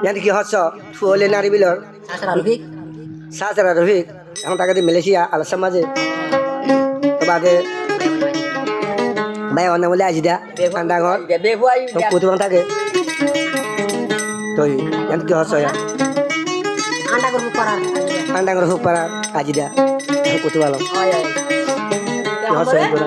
ইয়ান কি হচ্ছ ফুলে নারী বিলর সাজরা রফিক এখন তাকে মালয়েশিয়া আলাসা মাঝে তো বাদে ভাই অন্য বলে আজি দা ডাঙর তো কুতুবাং থাকে তো ইয়ান কি হচ্ছ আন্ডাঙ্গর হুক পারা আজি দা কুতুবালম কি হচ্ছ এগুলো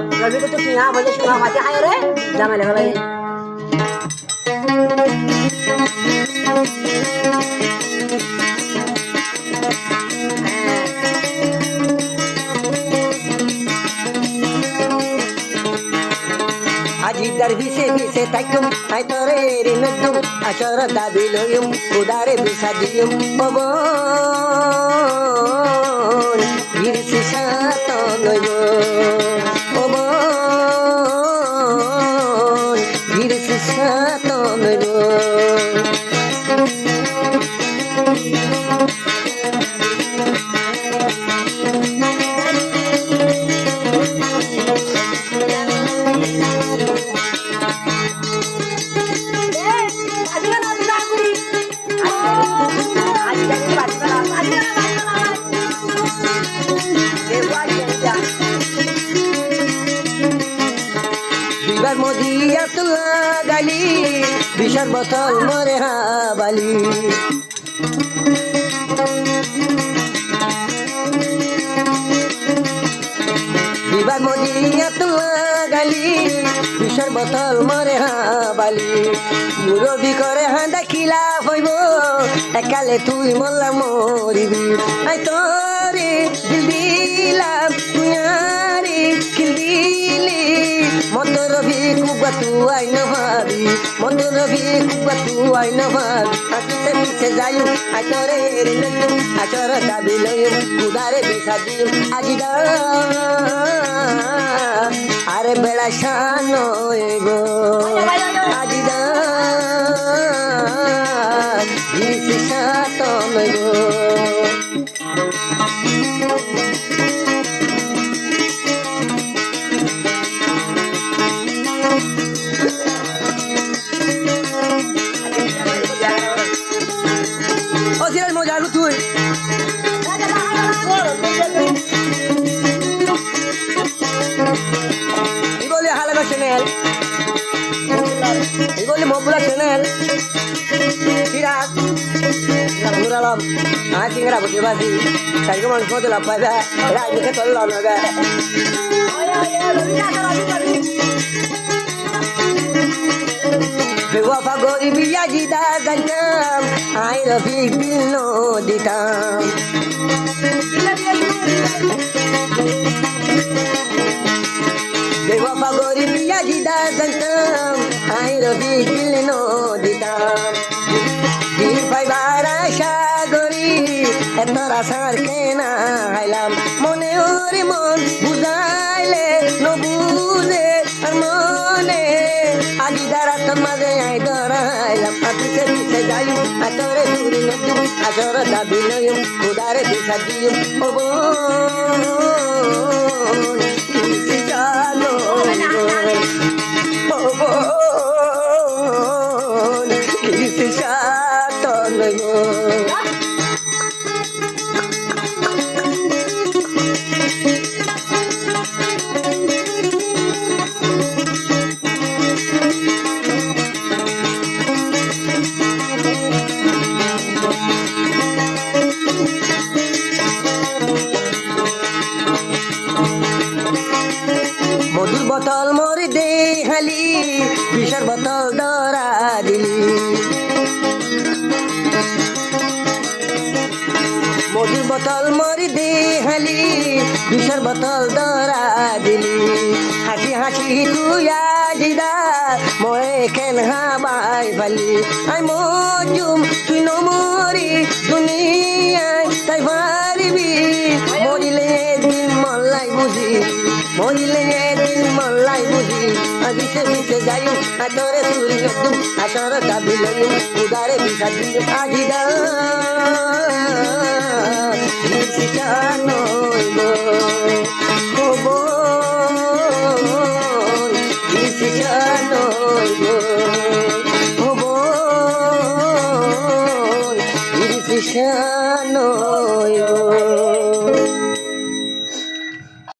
Ajidar bise takum ay tore rinadum achara dabiloyum udare bisadiyum obon girsi satonoyo obon girsi satonoyo গালি বিশার বোতল মরে হাবালি বিবার মদিয়া তুলা গালি বিশার বোতল মরে হাবালি মুরবি করে হাঁদা খিলা হইব একালে তুই মোল্লা মরিবি আই তোরে দিল দিলাম তুই আরে কিল দিলি মতো রবি কুবা তু আই না ভাবি মতো রবি কুবা তু আই না ভাবি আকিতে পিছে যাইম আই তোরে রিনম আচর দাবি লইম কুদারে বিসাদিম আজিদা আরে বেড়া শানো গো আজিদা বিসি সাতম গো তুই বলে হালাগা চ্যানেল বলে মপুরা চ্যানেল সিরাজ নুর আলম আর সিঙ্গারা বুঝতে পারছি তাই মানুষ মতো লাভ পাইবে রাজনীতি চলল না বেওয়াফা গরিবি আজিদা জানতাম আই রফিক দিল নো দিতাম বেওয়াফা গরিবি আজিদা জানতাম আই রফিক দিল নো দিতাম দিল পাইবার আশা করি এত আশার কেনা হাইলাম মনে ওরে মন বুঝাইলে নবুঝে আর মনে আজি দারা তোমাদের আই দরাইলাম পিছে পিছে যাইম আতরে দূরে নদুম আজর দাবি লইম উদারে দিশা দিম ওবন কিসি জানো ওবন কিসি সাতন গো মধুর বোতল মরে দে হালি বিষার বোতল ধরা দিলি মধুর বোতল মরে দে হালি বিষার বোতল ধরা দিলি হাসি হাসি তুই আজিদা মরে কেন হাবাই ফালি আই মজুম তুই নমরি দুনিয়ায় তাই পারিবি মরিলে দিন মল্লাই বুঝি মরিলে দিন মল্লাই বুঝি বিছে বিছে যাইম আতরে তুই নতুন আতর দাবি লইম উদারে বিছা দিম আজিদা বিছি জানো গো খবর বিছি জানো গো খবর নিশান হইব